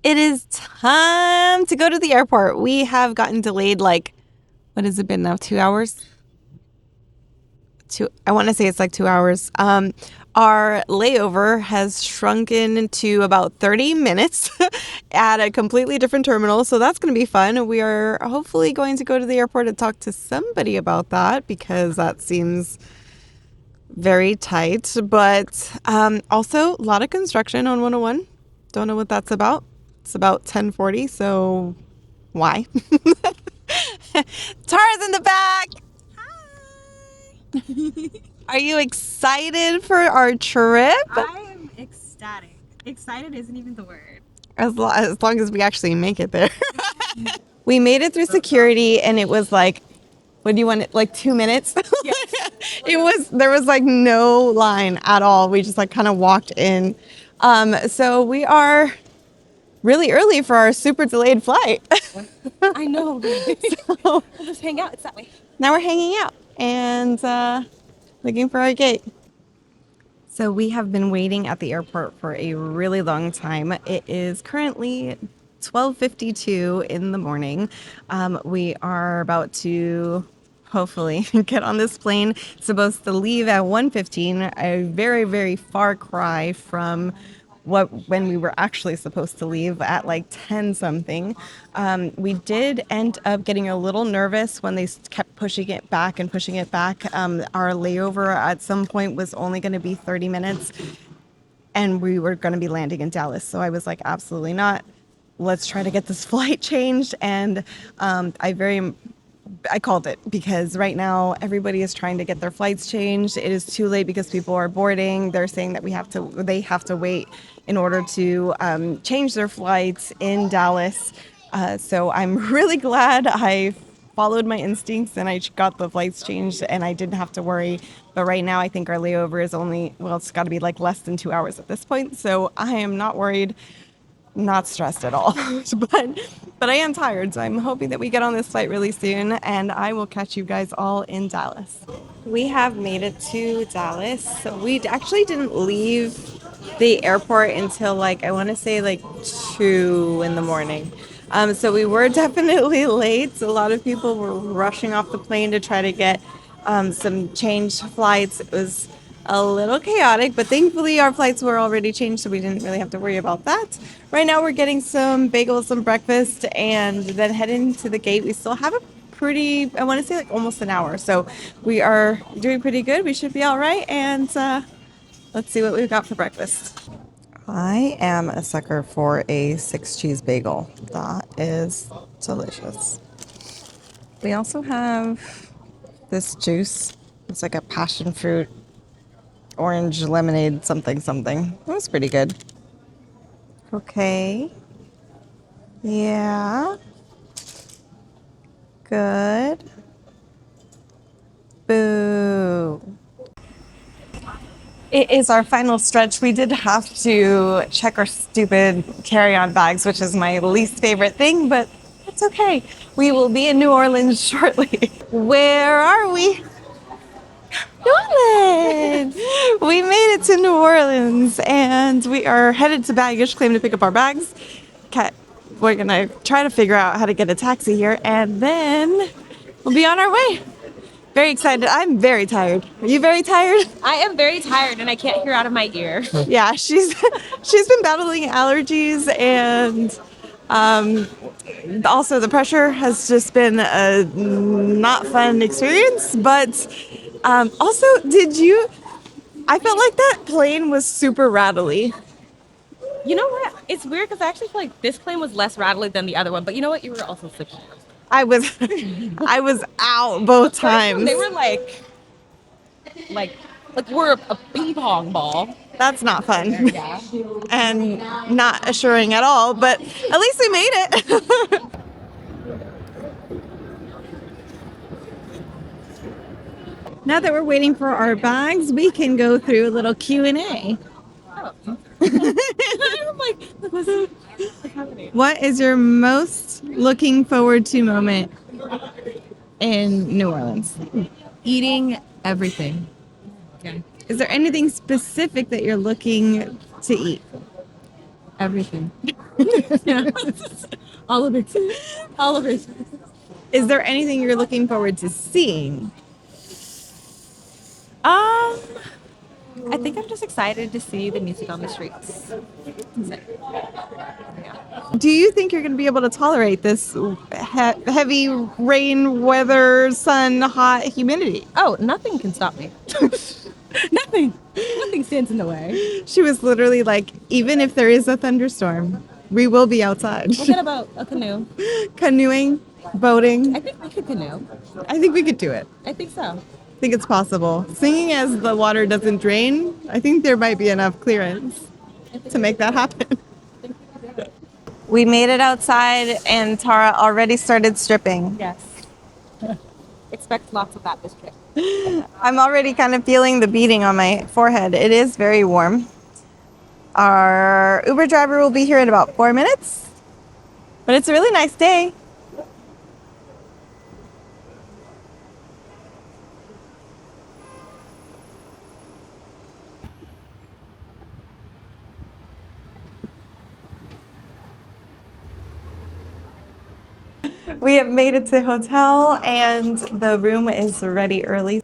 It is time to go to the airport. We have gotten delayed what has it been now? 2 hours? I want to say it's like 2 hours. Our layover has shrunken to about 30 minutes at a completely different terminal. So that's going to be fun. We are hopefully going to go to the airport and talk to somebody about that because that seems very tight. But also a lot of construction on 101. Don't know what that's about. It's about 10:40, so why? Tara's in the back. Hi. Are you excited for our trip? I am ecstatic. Excited isn't even the word. As long as we actually make it there. We made it through security, and it was like, what do you want? Like 2 minutes? Yes. There was like no line at all. We just like kind of walked in. So we are really early for our super delayed flight. I know. So We'll just hang out. It's that way. now we're hanging out and looking for our gate. So we have been waiting at the airport for a really long time. It is currently 12:52 in the morning. We are about to hopefully get on this plane. It's supposed to leave at 1:15, a very, very far cry from when we were actually supposed to leave at like 10 something. We did end up getting a little nervous when they kept pushing it back and pushing it back. Our layover at some point was only going to be 30 minutes and we were going to be landing in Dallas. So I was like, absolutely not. Let's try to get this flight changed. And I called it because right now everybody is trying to get their flights changed. It is too late because people are boarding. They're saying that they have to wait in order to change their flights in Dallas. So I'm really glad I followed my instincts and I got the flights changed and I didn't have to worry. But right now I think our layover is it's got to be like less than 2 hours at this point. So I am not worried. Not stressed at all, but I am tired, so I'm hoping that we get on this flight really soon, and I will catch you guys all in Dallas. We have made it to Dallas. So we actually didn't leave the airport until I want to say 2 in the morning. So we were definitely late. A lot of people were rushing off the plane to try to get some changed flights. It was a little chaotic, but thankfully our flights were already changed, so we didn't really have to worry about that. Right now we're getting some bagels, some breakfast, and then heading to the gate. We still have I want to say almost an hour, so we are doing pretty good. We should be all right, and let's see what we've got for breakfast. I am a sucker for a 6-cheese bagel. That is delicious. We also have this juice. It's like a passion fruit orange lemonade something something. That was pretty good. Okay. Yeah. Good. Boo. It is our final stretch. We did have to check our stupid carry-on bags, which is my least favorite thing, but it's okay. We will be in New Orleans shortly. Where are we? New Orleans! We made it to New Orleans and we are headed to baggage claim to pick up our bags. We're gonna try to figure out how to get a taxi here and then we'll be on our way. Very excited. I'm very tired. Are you very tired? I am very tired and I can't hear out of my ear. Yeah, she's been battling allergies and also the pressure has just been a not fun experience, but also, I felt like that plane was super rattly. You know what? It's weird because I actually feel like this plane was less rattly than the other one. But you know what? You were also sleeping. I was out both times. They were like we're a ping pong ball. That's not fun. Yeah. And not assuring at all, but at least we made it. Now that we're waiting for our bags, we can go through a little Q&A. Oh. I'm like, what's happening? What is your most looking forward to moment in New Orleans? Eating everything. Okay. Is there anything specific that you're looking to eat? Everything. Yeah. All of it. All of it. Is there anything you're looking forward to seeing? I think I'm just excited to see the music on the streets. Do you think you're going to be able to tolerate this heavy rain, weather, sun, hot humidity? Oh, nothing can stop me. Nothing. Nothing stands in the way. She was literally like, even if there is a thunderstorm, we will be outside. We'll get about a canoe. Canoeing, boating. I think we could canoe. I think we could do it. I think so. I think it's possible. Singing as the water doesn't drain, I think there might be enough clearance to make that happen. We made it outside and Tara already started stripping. Yes. Expect lots of that this trip. I'm already kind of feeling the beating on my forehead. It is very warm. Our Uber driver will be here in about 4 minutes, but it's a really nice day. We have made it to the hotel and the room is ready early.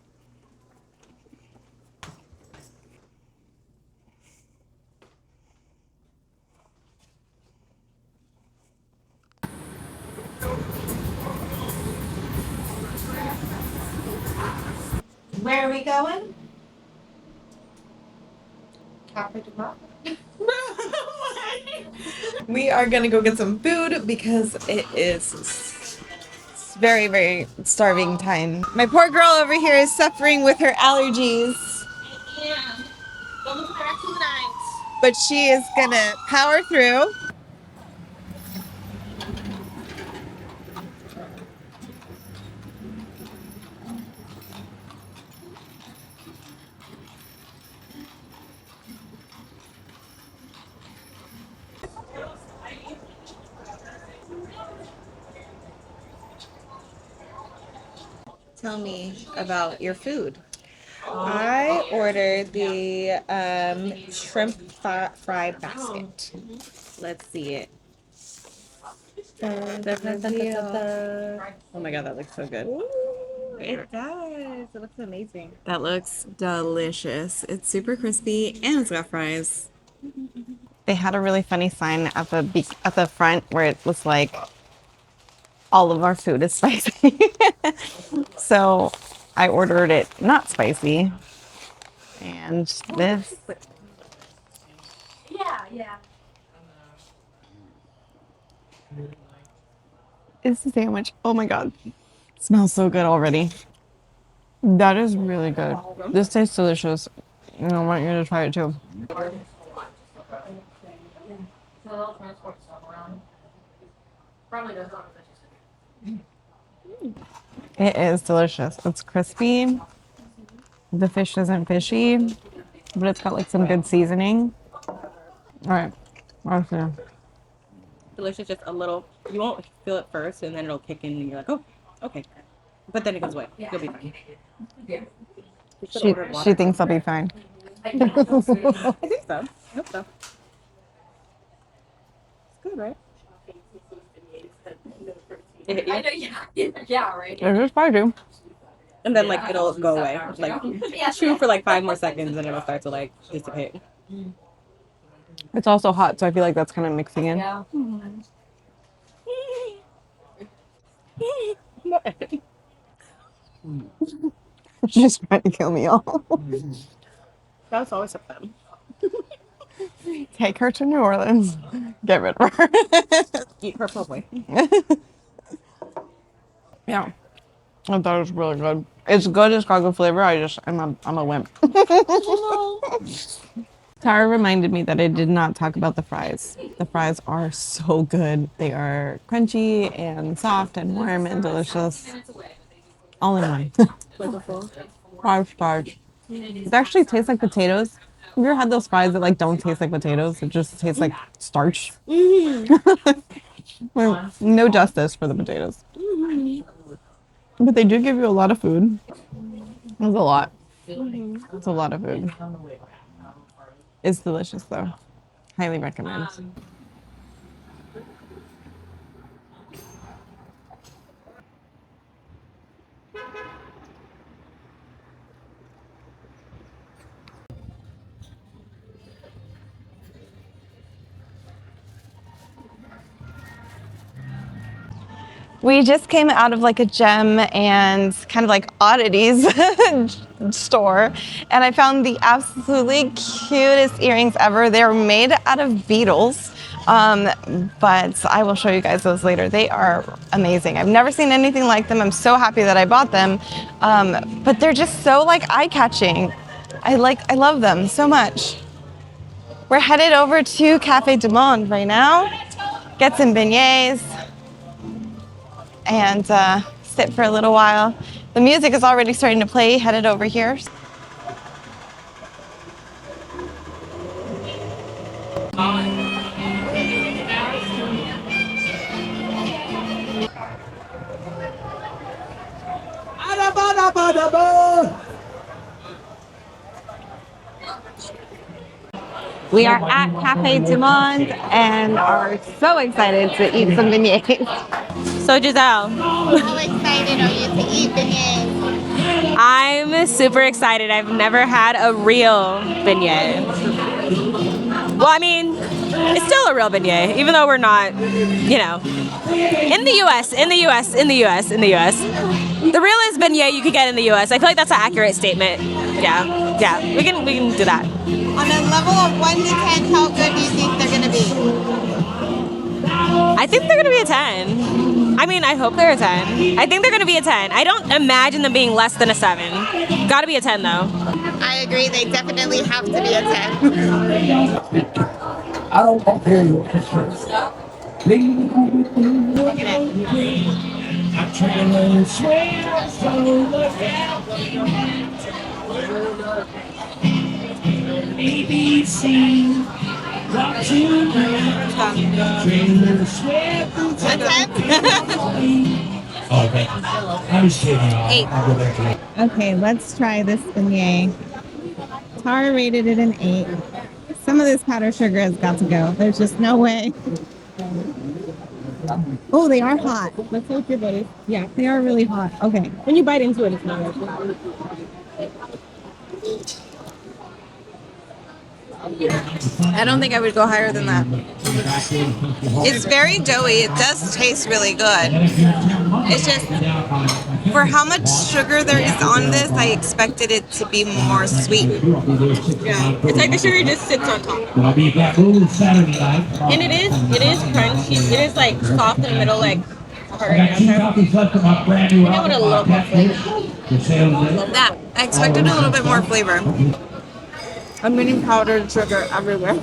Where are we going? We are gonna go get some food because it is very, very starving time. My poor girl over here is suffering with her allergies, Yeah. Going to the rest of the night. but she is gonna power through. Tell me about your food. I ordered the shrimp fry basket. Let's see it. Oh my god, that looks so good. Ooh, it does. It looks amazing. That looks delicious. It's super crispy and it's got fries. They had a really funny sign at the front where it was like, all of our food is spicy. So I ordered it not spicy. And this. Yeah. Is the sandwich. Oh my god. It smells so good already. That is really good. This tastes delicious. And I want you to try it too. It is delicious. It's crispy. The fish isn't fishy, but it's got like some good seasoning. All right. Okay. Delicious, just a little. You won't feel it first, and then it'll kick in, and you're like, oh, okay. But then it goes away. You'll be fine. You should order She water. thinks I'll be fine. I think so. I hope so. It's good, right? It hit you? Yeah, right. It is spicy. And then like it'll go away. Like chew for like 5 more seconds, and it'll start to like dissipate. It's also hot, so I feel like that's kind of mixing in. Yeah. She's trying to kill me all. That's always a fun. Take her to New Orleans. Get rid of her. Eat her properly. Yeah. I thought it was really good. It's good, it's got good flavor. I'm a wimp. Tara reminded me that I did not talk about the fries. The fries are so good. They are crunchy and soft and warm and delicious. All in one. Flavorful. 5 stars. It actually tastes like potatoes. Have you ever had those fries that like don't taste like potatoes? It just tastes like starch. Well, no justice for the potatoes. But they do give you a lot of food. It's a lot. It's a lot of food. It's delicious though. Highly recommend. We just came out of like a gem and kind of like oddities store, and I found the absolutely cutest earrings ever. They're made out of beetles, but I will show you guys those later. They are amazing. I've never seen anything like them. I'm so happy that I bought them, but they're just so like eye-catching. I love them so much. We're headed over to Cafe Du Monde right now, get some beignets, and sit for a little while. The music is already starting to play, headed over here. We are at Cafe Du Monde and are so excited to eat some beignets. So Giselle, How excited are you to eat beignets? I'm super excited. I've never had a real beignet. Well, I mean, it's still a real beignet, even though we're not, you know, in the U.S. The realest beignet you could get in the U.S. I feel like that's an accurate statement. Yeah, we can do that. On a level of 1 to 10, how good do you think they're gonna be? I think they're gonna be a 10. I mean, I hope they're a 10. I think they're gonna be a 10. I don't imagine them being less than a 7. Gotta be a 10 though. I agree, they definitely have to be a 10. I don't want to hear you. Look at it. I'm trying to swear so look out. ABC. Walk to A 10? Okay. I was kidding. I'll go back to that. Okay, let's try this beignet. Tara rated it an 8. Some of this powdered sugar has got to go. There's just no way. Oh, they are hot. Let's look your buddy. Yeah, they are really hot. Okay. When you bite into it, it's not like I don't think I would go higher than that. It's very doughy. It does taste really good. It's just, for how much sugar there is on this, I expected it to be more sweet. Yeah, it's like the sugar just sits on top. I'll be back Saturday night. And it is crunchy. It is like soft in the middle, like hard. I got 2 copies left of my brand new I want a little more flavor. The sales day. That, I expected a little bit more flavor. I'm getting powdered sugar everywhere.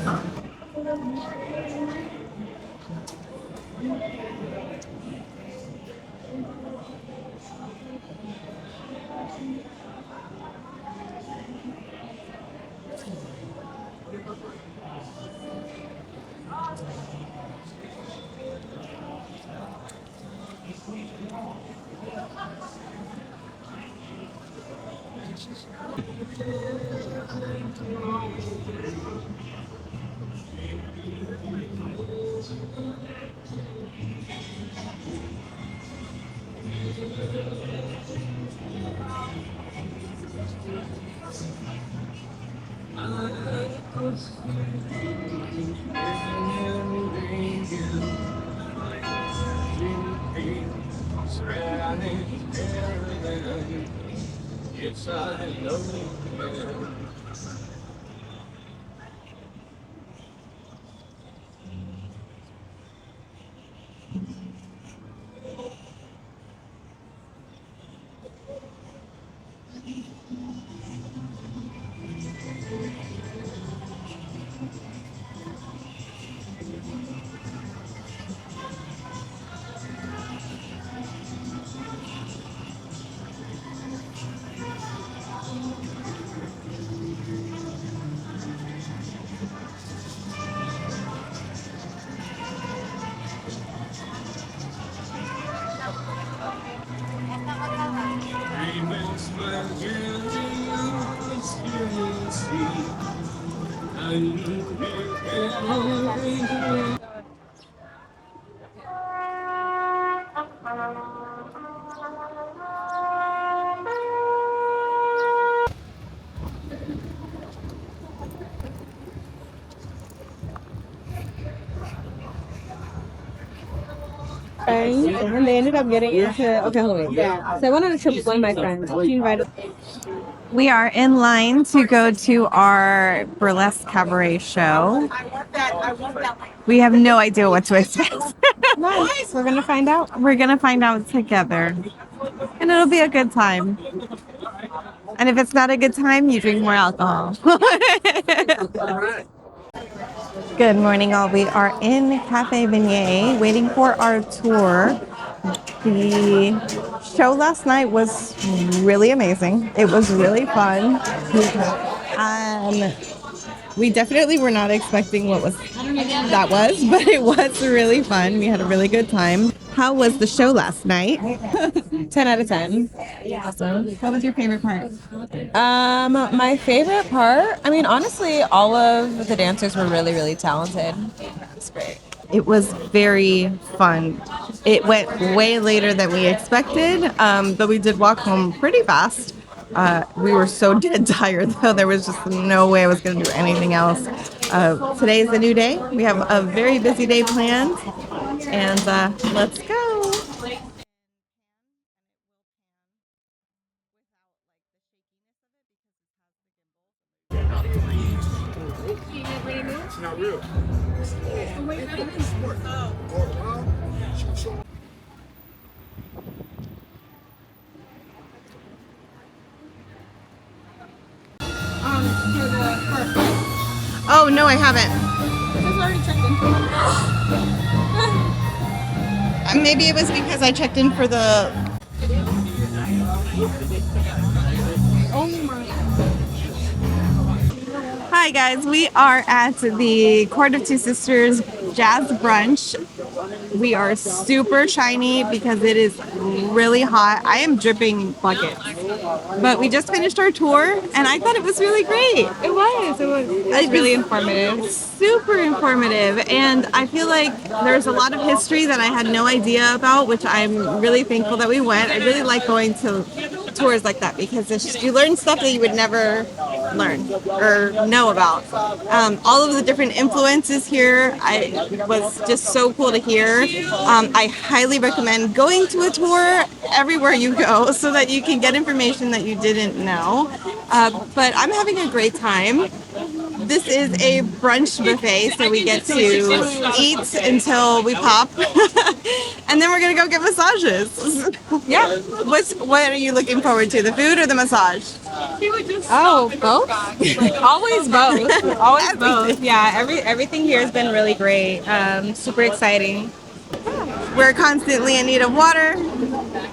friends, and they ended up getting into. Okay, hold on. So I went on a trip with one of my friends. She invited. We are in line to go to our burlesque cabaret show. We have no idea what to expect. Nice. We're gonna find out. We're gonna find out together, and it'll be a good time. And if it's not a good time, you drink more alcohol. Good morning, all. We are in Cafe Vignette waiting for our tour. The show last night was really amazing. It was really fun. We definitely were not expecting what that was, but it was really fun. We had a really good time. How was the show last night? 10 out of 10. Awesome. What was your favorite part? My favorite part. I mean, honestly, all of the dancers were really, really talented. It's great. It was very fun. It went way later than we expected, but we did walk home pretty fast. We were so dead tired, though. There was just no way I was going to do anything else. Today is a new day. We have a very busy day planned, and let's go. Oh, no, I haven't. Maybe it was because I checked in for the... Hi, guys. We are at the Court of Two Sisters Jazz Brunch. We are super shiny because it is really hot. I am dripping buckets. But we just finished our tour, and I thought it was really great. It was really informative. Super informative, and I feel like there's a lot of history that I had no idea about, which I'm really thankful that we went. I really like going to tours like that because it's just, you learn stuff that you would never learn or know about. All of the different influences here, I was just so cool to hear. I highly recommend going to a tour everywhere you go so that you can get information that you didn't know. But I'm having a great time. This is a brunch buffet, so we get to eat until we pop, and then we're gonna go get massages. Yeah. What are you looking forward to, the food or the massage? Oh, both? Always both. Always both. Yeah, everything here has been really great. Super exciting. We're constantly in need of water,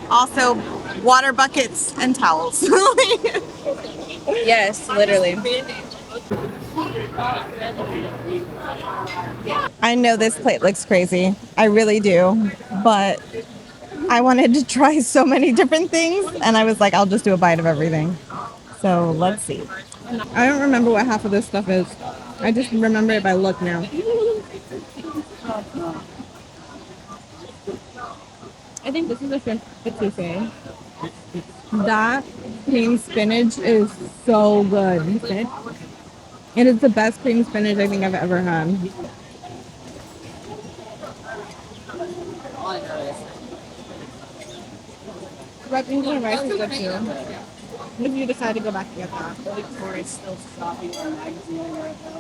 also water buckets and towels. Yes, literally. I know this plate looks crazy. I really do. But I wanted to try so many different things, and I was like, I'll just do a bite of everything. So let's see. I don't remember what half of this stuff is. I just remember it by look now. I think this is a shrimp etouffee. That cream spinach is so good. It is the best cream spinach I think I've ever had. Red beans and rice is good too. If you decide to go back and get that.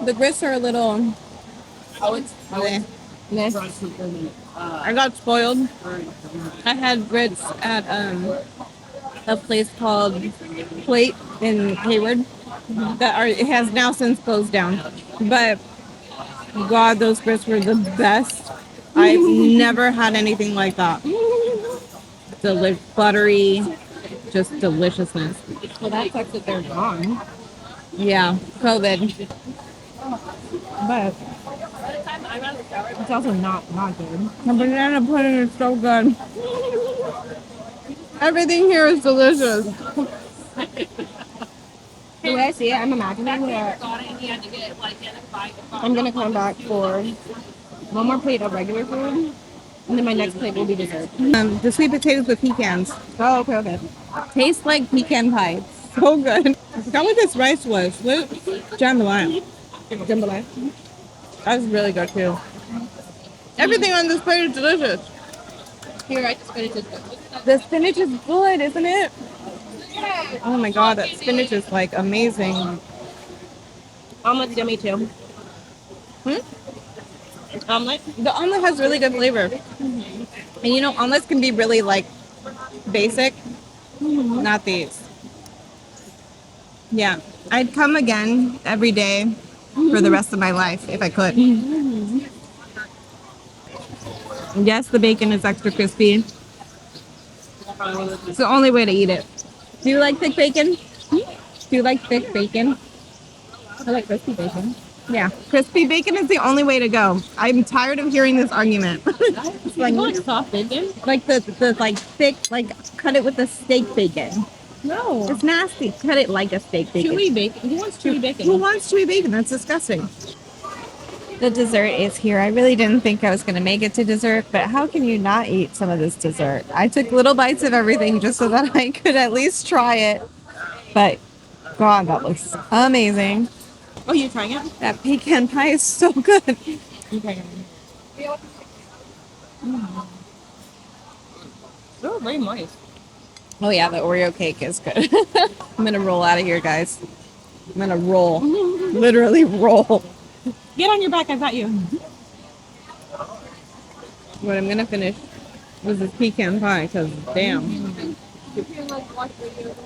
The grits are a little... bleh. I got spoiled. I had grits at a place called Plate in Hayward. It has now since closed down. But God, those grits were the best. I've never had anything like that. Buttery, just deliciousness. Well, that sucks that they're gone. Yeah, COVID. But it's also not good. The banana pudding is so good. Everything here is delicious. The way I see it, I'm imagining that I'm gonna come back for one more plate of regular food, and then my next plate will be dessert. The sweet potatoes with pecans. Oh, okay. Tastes like pecan pie. So good. I forgot what this rice was. What? Jambalaya. That's really good too. Everything on this plate is delicious. The spinach is good, isn't it? Oh my god, that spinach is like amazing. Omelet's yummy too. Omelet? The omelet has really good flavor. And you know, omelets can be really like basic. Not these. Yeah. I'd come again every day for the rest of my life if I could. Yes, the bacon is extra crispy. It's the only way to eat it. Do you like thick bacon? Do you like thick bacon? I like crispy bacon. Yeah, crispy bacon is the only way to go. I'm tired of hearing this argument. It's like, soft bacon? like the like thick, like cut it with the steak bacon. No. It's nasty. Cut it like a steak bacon. Chewy bacon. Who wants chewy bacon? Who wants chewy bacon? That's disgusting. The dessert is here. I really didn't think I was going to make it to dessert, but how can you not eat some of this dessert? I took little bites of everything just so that I could at least try it. But God, that looks amazing. Oh, you're trying it? That pecan pie is so good. Okay. Oh, very nice. Oh yeah, the Oreo cake is good. I'm going to roll out of here, guys. I'm going to roll. Literally roll. Get on your back, I got you. What I'm gonna finish was this pecan pie, because damn.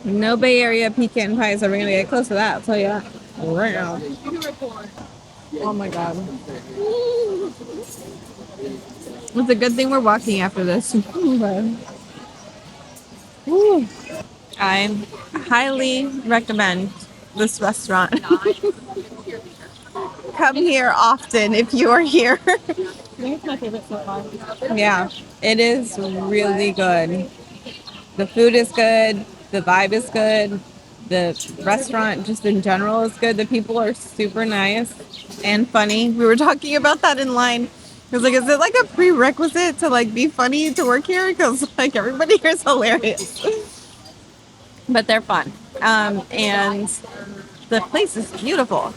No Bay Area pecan pie is ever gonna get close to that, I'll tell you that. Right now. Oh my god. It's a good thing we're walking after this. Woo. I highly recommend this restaurant. Come here often if you are here. I think it's my favorite so far. Yeah, it is really good. The food is good. The vibe is good. The restaurant just in general is good. The people are super nice and funny. We were talking about that in line. I was like, is it like a prerequisite to like be funny to work here? Because like everybody here is hilarious. But they're fun. And the place is beautiful.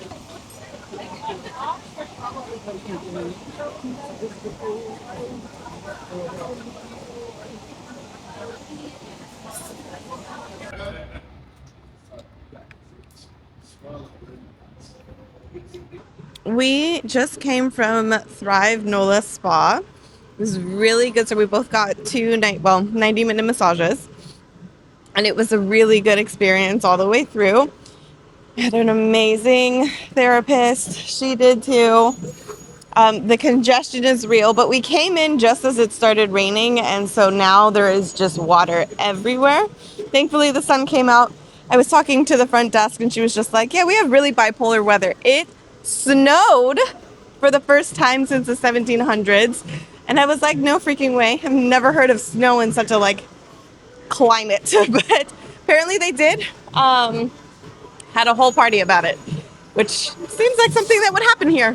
We just came from Thrive NOLA Spa. It was really good. So we both got 90-minute massages. And it was a really good experience all the way through. I had an amazing therapist. She did too. The congestion is real, but we came in just as it started raining, and so now there is just water everywhere. Thankfully, the sun came out. I was talking to the front desk, and she was just like, yeah, we have really bipolar weather. It snowed for the first time since the 1700s, and I was like, no freaking way. I've never heard of snow in such a, like, climate, but apparently they did. Had a whole party about it, which seems like something that would happen here.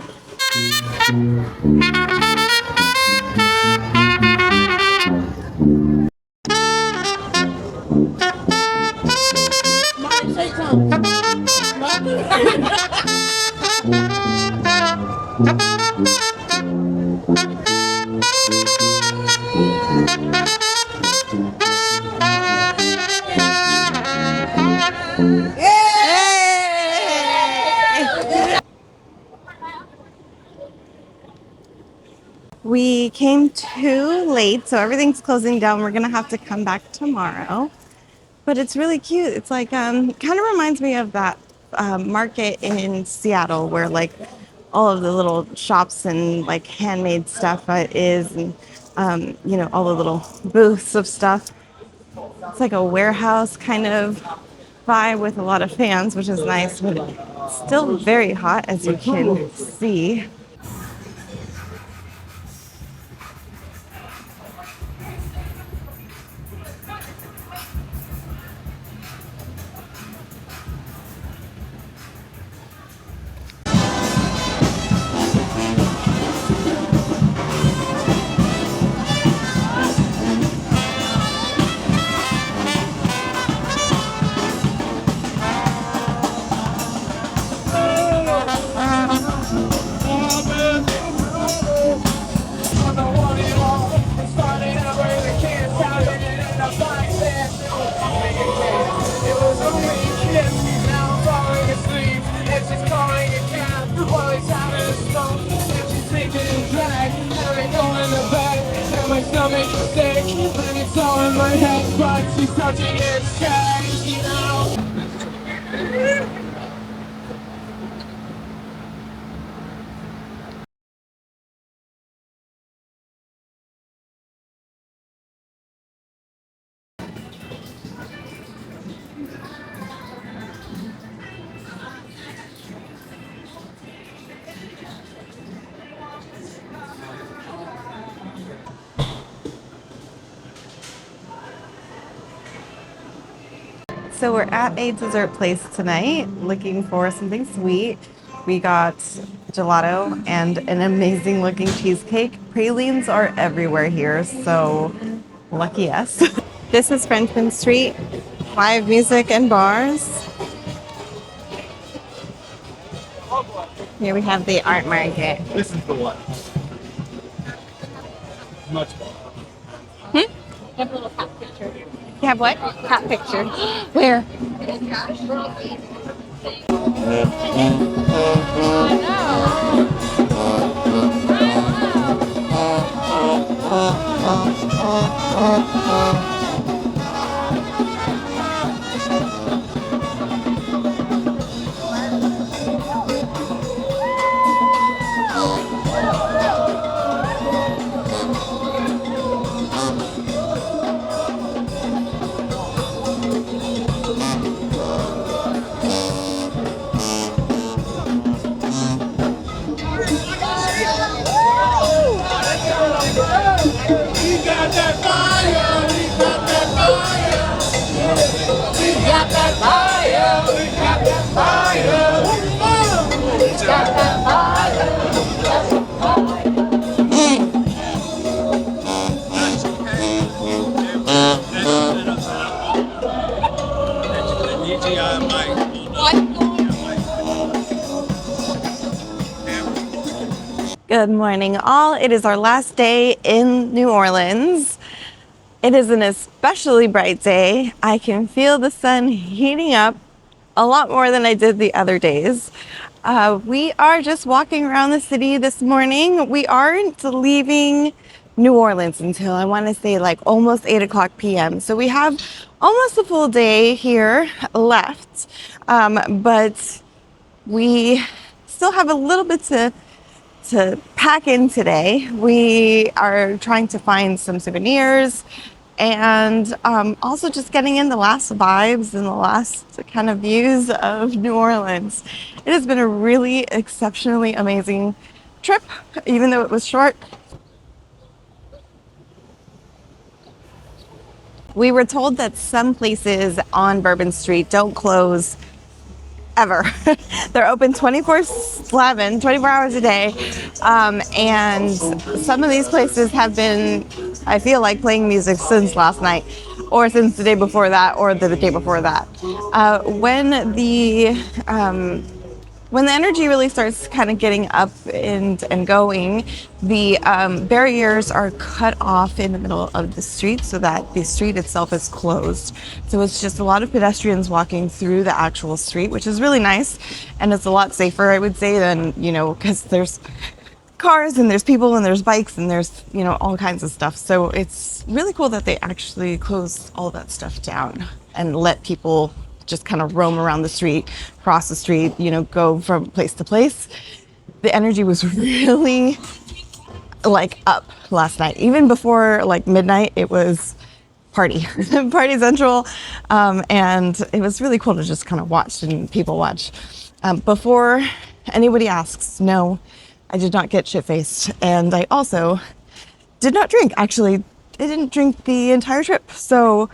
We came too late, so everything's closing down. We're gonna have to come back tomorrow. But it's really cute. It's like kind of reminds me of that market in Seattle where like all of the little shops and like handmade stuff is, and all the little booths of stuff. It's like a warehouse kind of vibe with a lot of fans, which is nice, but it's still very hot, as you can see. So we're at a dessert place tonight looking for something sweet. We got gelato and an amazing looking cheesecake. Pralines are everywhere here, so lucky us. This is Frenchmen Street, live music and bars. Here we have the art market. This is the one. Much better. I have a little cat picture. You have what? Cat picture. Where? Good morning, all. It is our last day in New Orleans. It is an especially bright day. I can feel the sun heating up a lot more than I did the other days. We are just walking around the city this morning. We aren't leaving New Orleans until I want to say like almost 8 o'clock p.m. So we have almost a full day here left, but we still have a little bit to pack in today. We are trying to find some souvenirs and also just getting in the last vibes and the last kind of views of New Orleans. It has been a really exceptionally amazing trip, even though it was short. We were told that some places on Bourbon Street don't close ever. They're open 24/7, 24 hours a day. And some of these places have been, I feel like, playing music since last night or since the day before that or the day before that. When the energy really starts kind of getting up and going, the barriers are cut off in the middle of the street so that the street itself is closed. So it's just a lot of pedestrians walking through the actual street, which is really nice. And it's a lot safer, I would say, than, because there's cars and there's people and there's bikes and there's, all kinds of stuff. So it's really cool that they actually closed all that stuff down and let people just kind of roam around the street, cross the street, go from place to place. The energy was really up last night. Even before midnight, it was party central. And it was really cool to just kind of watch and people watch. Before anybody asks, no, I did not get shit-faced. And I also did not drink. Actually, I didn't drink the entire trip. So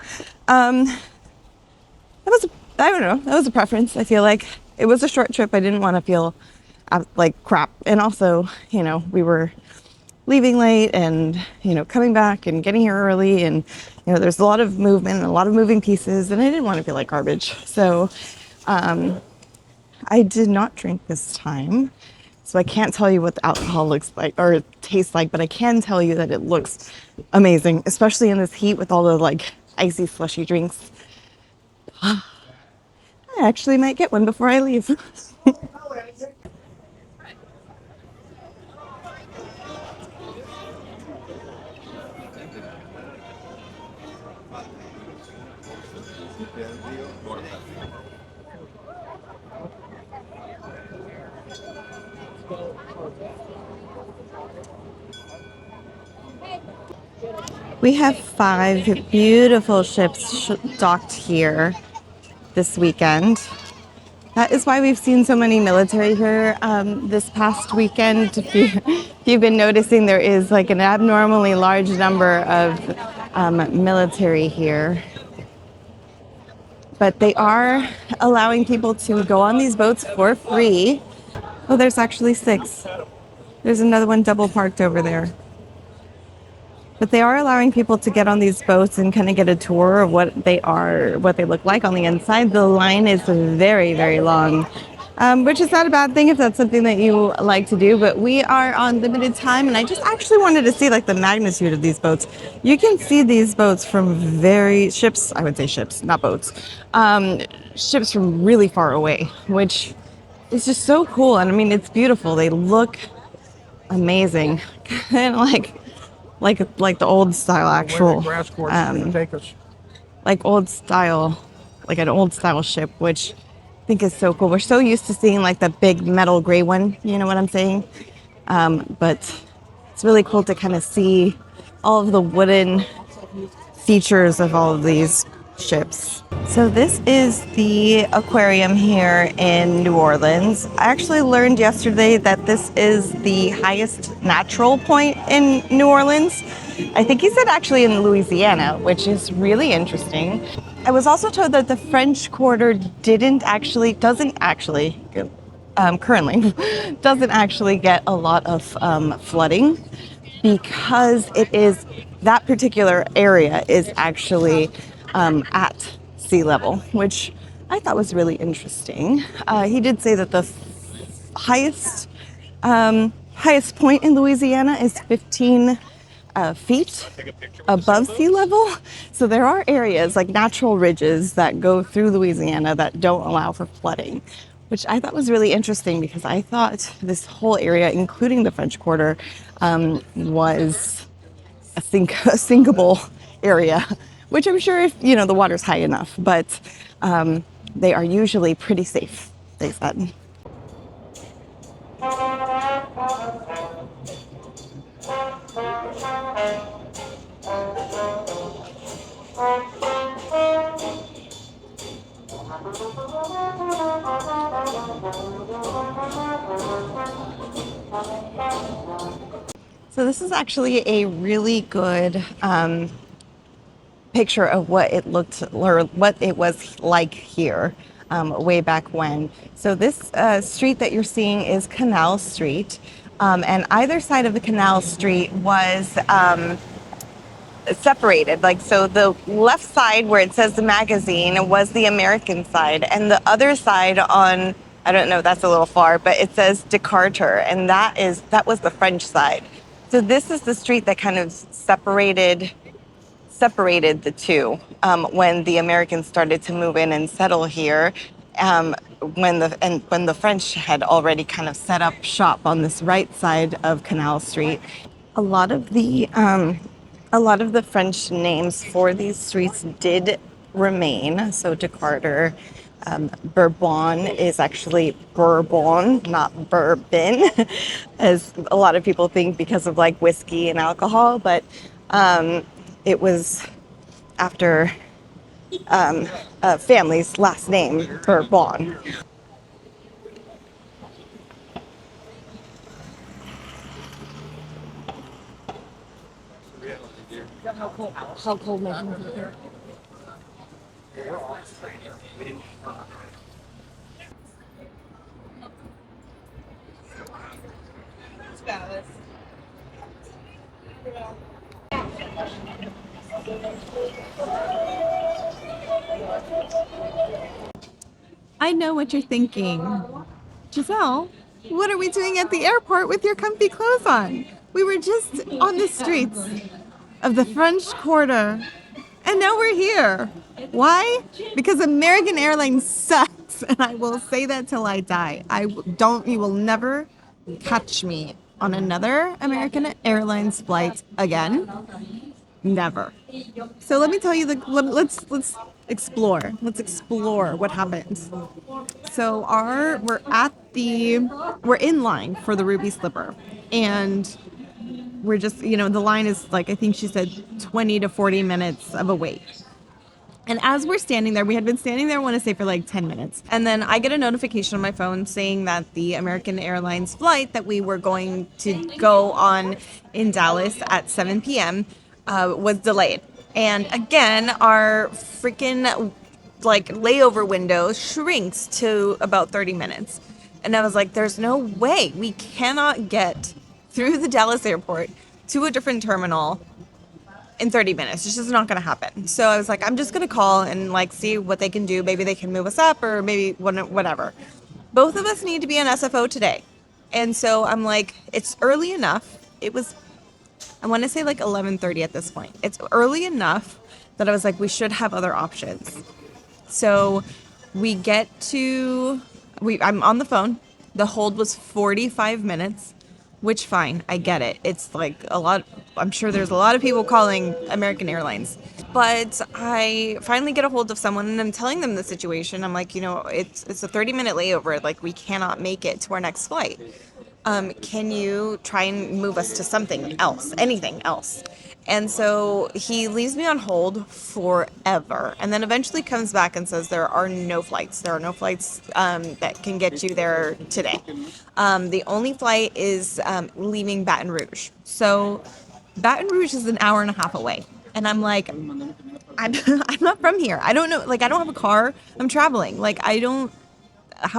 that was a preference. I feel like it was a short trip. I didn't want to feel like crap. And also, we were leaving late and, coming back and getting here early. And, there's a lot of movement and a lot of moving pieces. And I didn't want to feel like garbage. So I did not drink this time. So I can't tell you what the alcohol looks like or tastes like, but I can tell you that it looks amazing, especially in this heat with all the icy slushy drinks. I actually might get one before I leave. We have 5 beautiful ships docked here this weekend. That is why we've seen so many military here this past weekend. If you've been noticing, there is an abnormally large number of military here. but they are allowing people to go on these boats for free. Oh, there's actually 6. There's another one double parked over there. But they are allowing people to get on these boats and kind of get a tour of what they are, what they look like on the inside. The line is very, very long, which is not a bad thing if that's something that you like to do. But we are on limited time, and I just actually wanted to see like the magnitude of these boats. You can see these boats from ships, I would say ships, not boats, ships from really far away, which is just so cool. And I mean, it's beautiful. They look amazing, kind of like the old style actual like old style, like an old style ship, which I think is so cool. We're so used to seeing like the big metal gray one, you know what I'm saying? But it's really cool to kind of see all of the wooden features of all of these ships. So this is the aquarium here in New Orleans. I actually learned yesterday that this is the highest natural point in New Orleans. I think he said actually in Louisiana, which is really interesting. I was also told that the French Quarter doesn't actually currently doesn't actually get a lot of flooding because that particular area is actually at sea level, which I thought was really interesting. He did say that the highest point in Louisiana is 15 feet above sea level. So there are areas like natural ridges that go through Louisiana that don't allow for flooding, which I thought was really interesting because I thought this whole area, including the French Quarter, was a sinkable area, which I'm sure if the water's high enough, but they are usually pretty safe, they said. So this is actually a really good picture of what it looked or what it was like here way back when. So this street that you're seeing is Canal Street, and either side of the Canal Street was separated. Like, so the left side where it says the magazine was the American side, and the other side on, I don't know, that's a little far, but it says Decatur, and that was the French side. So this is the street that kind of separated the two when the Americans started to move in and settle here. When the French had already kind of set up shop on this right side of Canal Street. A lot of the French names for these streets did remain. So Decatur, Bourbon is actually Bourbon, not Bourbon, as a lot of people think because of like whiskey and alcohol. But it was after a family's last name, Bourbon. How cold making it here? I know what you're thinking. Giselle, what are we doing at the airport with your comfy clothes on? We were just on the streets of the French Quarter, and now we're here. Why? Because American Airlines sucks, and I will say that till I die. You will never catch me on another American Airlines flight again. Never. So let me tell you, let's explore. Let's explore what happened. So we're in line for the Ruby Slipper, and we're just, the line is like, I think she said 20 to 40 minutes of a wait. And as we're standing there, we had been standing there, I want to say, for like 10 minutes. And then I get a notification on my phone saying that the American Airlines flight that we were going to go on in Dallas at 7 p.m. Was delayed. And again, our freaking like layover window shrinks to about 30 minutes. And I was like, there's no way we cannot get through the Dallas airport to a different terminal in 30 minutes. It's just not going to happen. So I was like, I'm just going to call and like see what they can do. Maybe they can move us up or maybe whatever. Both of us need to be on SFO today. And so I'm like, it's early enough. It was, I want to say like 11:30 at this point. It's early enough that I was like, we should have other options. So we get to, I'm on the phone. The hold was 45 minutes, which fine, I get it. It's like a lot, I'm sure there's a lot of people calling American Airlines. But I finally get a hold of someone and I'm telling them the situation. I'm like, it's a 30-minute layover. Like, we cannot make it to our next flight. Can you try and move us to something else, anything else? And so he leaves me on hold forever and then eventually comes back and says there are no flights. There are no flights that can get you there today. The only flight is leaving Baton Rouge. So Baton Rouge is an hour and a half away. And I'm like, I'm not from here. I don't know. Like, I don't have a car. I'm traveling. Like, how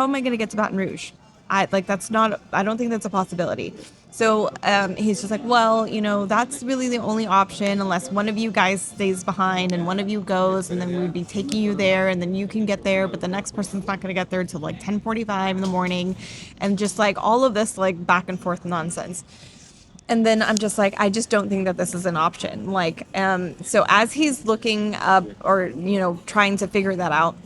am I going to get to Baton Rouge? I don't think that's a possibility. So he's just like, well, that's really the only option unless one of you guys stays behind and one of you goes and then we would be taking you there and then you can get there. But the next person's not going to get there until like 10:45 in the morning. And just like all of this like back and forth nonsense. And then I'm just like, I just don't think that this is an option. Like, so as he's looking up or, trying to figure that out,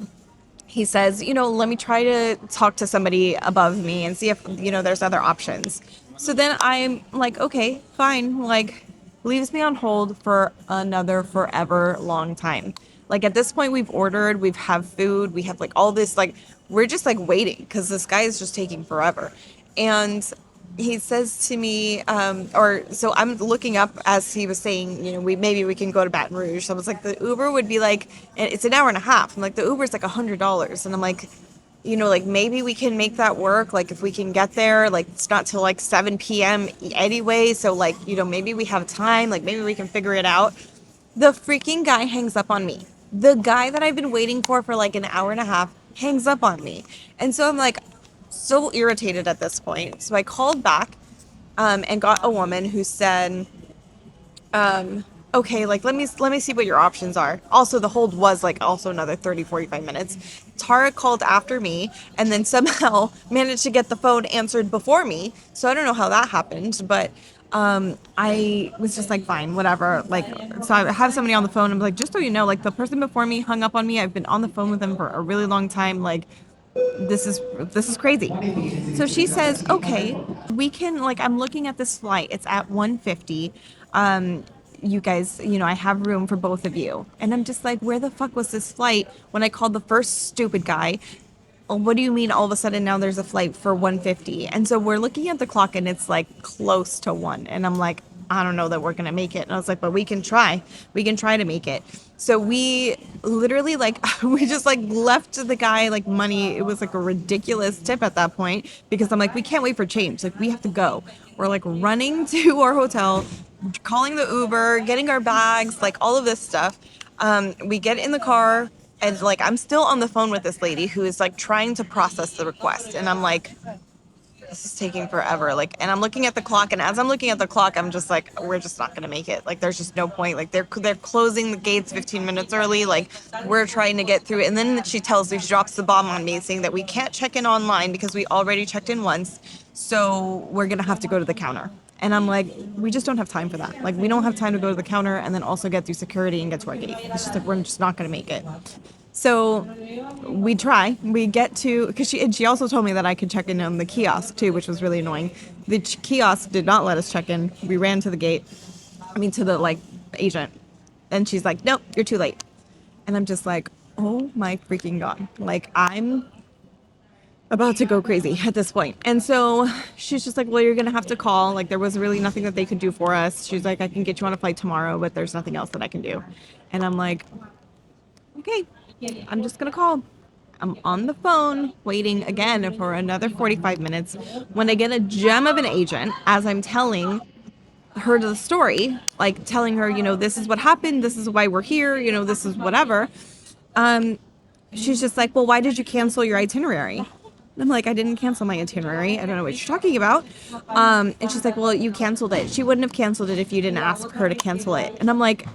he says, let me try to talk to somebody above me and see if, there's other options. So then I'm like, okay, fine. Like, leaves me on hold for another forever long time. Like, at this point, we've ordered, we have food, we have like all this, like, we're just like waiting because this guy is just taking forever. And he says to me, so I'm looking up as he was saying, maybe we can go to Baton Rouge. So I was like, the Uber would be like, it's an hour and a half. I'm like, the Uber's like $100. And I'm like, like maybe we can make that work. Like if we can get there, like it's not till like 7 p.m. anyway. So like, maybe we have time, like maybe we can figure it out. The freaking guy hangs up on me. The guy that I've been waiting for like an hour and a half hangs up on me. And so I'm like, so irritated at this point. So I called back and got a woman who said, okay, like let me see what your options are. Also, the hold was like also another 30-45 minutes. Tara called after me and then somehow managed to get the phone answered before me. So I don't know how that happened, but I was just like, fine, whatever. Like, so I have somebody on the phone. I'm like, just so you know, like the person before me hung up on me. I've been on the phone with them for a really long time. Like, this is crazy. So she says, okay, we can, like, I'm looking at this flight. It's at 1:50. You guys, I have room for both of you. And I'm just like, where the fuck was this flight when I called the first stupid guy? What do you mean all of a sudden now there's a flight for 1:50? And so we're looking at the clock and it's like close to 1. And I'm like, I don't know that we're going to make it. And I was like, but we can try. We can try to make it. So we literally like, we just like left the guy like money. It was like a ridiculous tip at that point because I'm like, we can't wait for change. Like we have to go. We're like running to our hotel, calling the Uber, getting our bags, like all of this stuff. We get in the car and like, I'm still on the phone with this lady who is like trying to process the request. And I'm like, this is taking forever. Like, and I'm looking at the clock, and as I'm looking at the clock, I'm just like, we're just not gonna make it. Like, there's just no point. Like, they're closing the gates 15 minutes early. Like, we're trying to get through it. And then she tells me, she drops the bomb on me, saying that we can't check in online because we already checked in once. So we're gonna have to go to the counter. And I'm like, we just don't have time for that. Like, we don't have time to go to the counter and then also get through security and get to our gate. It's just like, we're just not gonna make it. So we try. We get to, because she also told me that I could check in on the kiosk too, which was really annoying. The kiosk did not let us check in. We ran to the gate, to the like agent, and she's like, nope, you're too late. And I'm just like, oh my freaking God. Like, I'm about to go crazy at this point. And so she's just like, well, you're going to have to call. Like, there was really nothing that they could do for us. She's like, I can get you on a flight tomorrow, but there's nothing else that I can do. And I'm like, okay, I'm just going to call. I'm on the phone waiting again for another 45 minutes when I get a gem of an agent as I'm telling her the story, like telling her, this is what happened. This is why we're here. This is whatever. she's just like, well, why did you cancel your itinerary? And I'm like, I didn't cancel my itinerary. I don't know what you're talking about. And she's like, well, you canceled it. She wouldn't have canceled it if you didn't ask her to cancel it. And I'm like,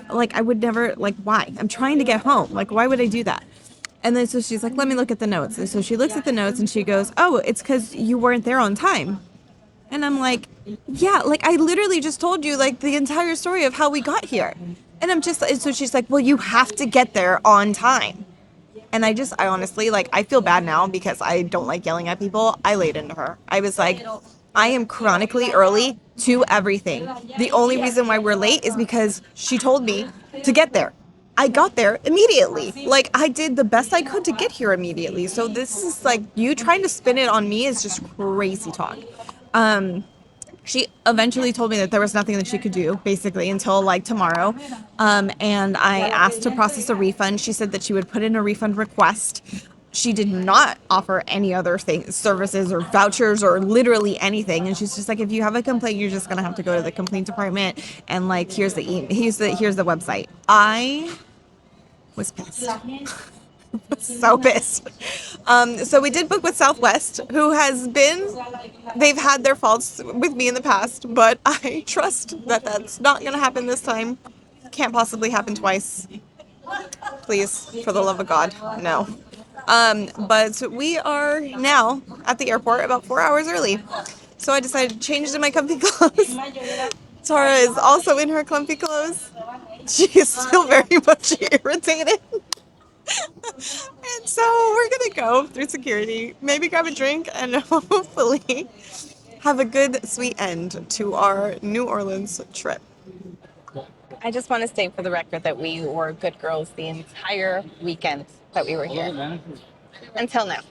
like, I would never, like, why? I'm trying to get home. Like, why would I do that? And then so she's like, let me look at the notes. And so she looks at the notes and she goes, oh, it's because you weren't there on time. And I'm like, yeah, like, I literally just told you, like, the entire story of how we got here. And I'm just, and so she's like, well, you have to get there on time. And I honestly, like, I feel bad now because I don't like yelling at people. I laid into her. I was like, I am chronically early to everything. The only reason why we're late is because she told me to get there. I got there immediately. Like, I did the best I could to get here immediately. So this is like, you trying to spin it on me is just crazy talk. She eventually told me that there was nothing that she could do, basically, until like tomorrow. And I asked to process a refund. She said that she would put in a refund request. She did not offer any other things, services or vouchers or literally anything. And she's just like, if you have a complaint, you're just gonna have to go to the complaint department. And like, here's the website. I was pissed. So pissed. So we did book with Southwest, who they've had their faults with me in the past, but I trust that that's not going to happen this time. Can't possibly happen twice. Please, for the love of God, no. But we are now at the airport about 4 hours early. So I decided to change into my comfy clothes. Tara is also in her comfy clothes. She is still very much irritated. And so we're gonna go through security, maybe grab a drink, and hopefully have a good, sweet end to our New Orleans trip. I just want to state for the record that we were good girls the entire weekend that we were here. Until now.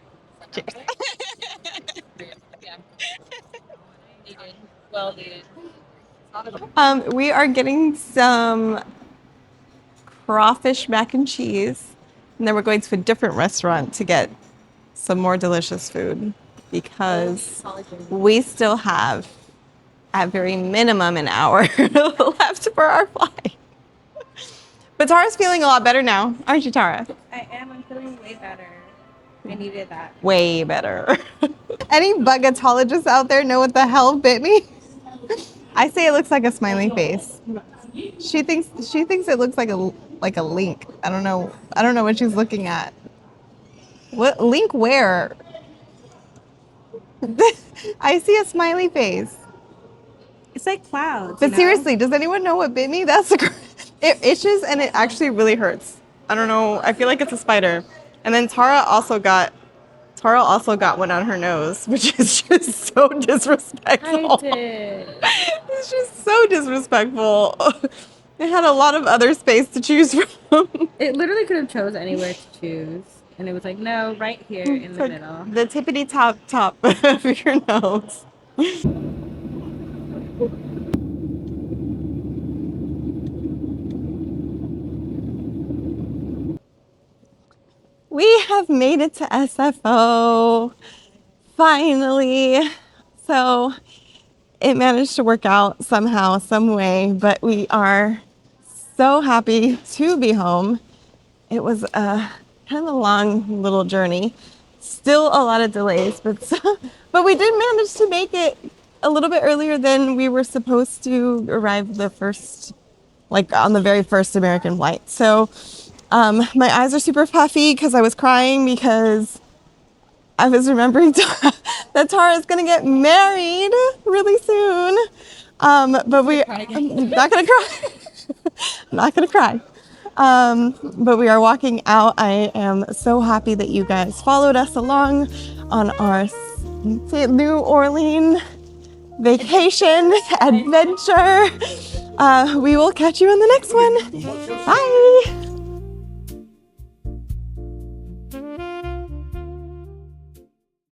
Cheers. We are getting some crawfish mac and cheese, and then we're going to a different restaurant to get some more delicious food because we still have, at very minimum, an hour left for our flight. But Tara's feeling a lot better now, aren't you, Tara? I am. I'm feeling way better. I needed that. Way better. Any bugatologists out there know what the hell bit me? I say it looks like a smiley face. She thinks it looks like a link. I don't know what she's looking at. What link where? I see a smiley face. It's like clouds. But seriously, does anyone know what bit me? It itches and it actually really hurts. I don't know. I feel like it's a spider. And then Tara also got one on her nose, which is just so disrespectful. I did. It's just so disrespectful. It had a lot of other space to choose from. It literally could have chose anywhere to choose. And it was like, no, right here in the middle. The tippity top of your nose. We have made it to SFO, finally. So it managed to work out somehow, some way, but we are so happy to be home. It was a kind of a long little journey. Still a lot of delays, but we did manage to make it a little bit earlier than we were supposed to arrive on the very first American flight. So my eyes are super puffy because I was crying because I was remembering that Tara is going to get married really soon. But I'm not going to cry. I'm not going to cry. But we are walking out. I am so happy that you guys followed us along on our New Orleans vacation adventure. We will catch you in the next one. Bye.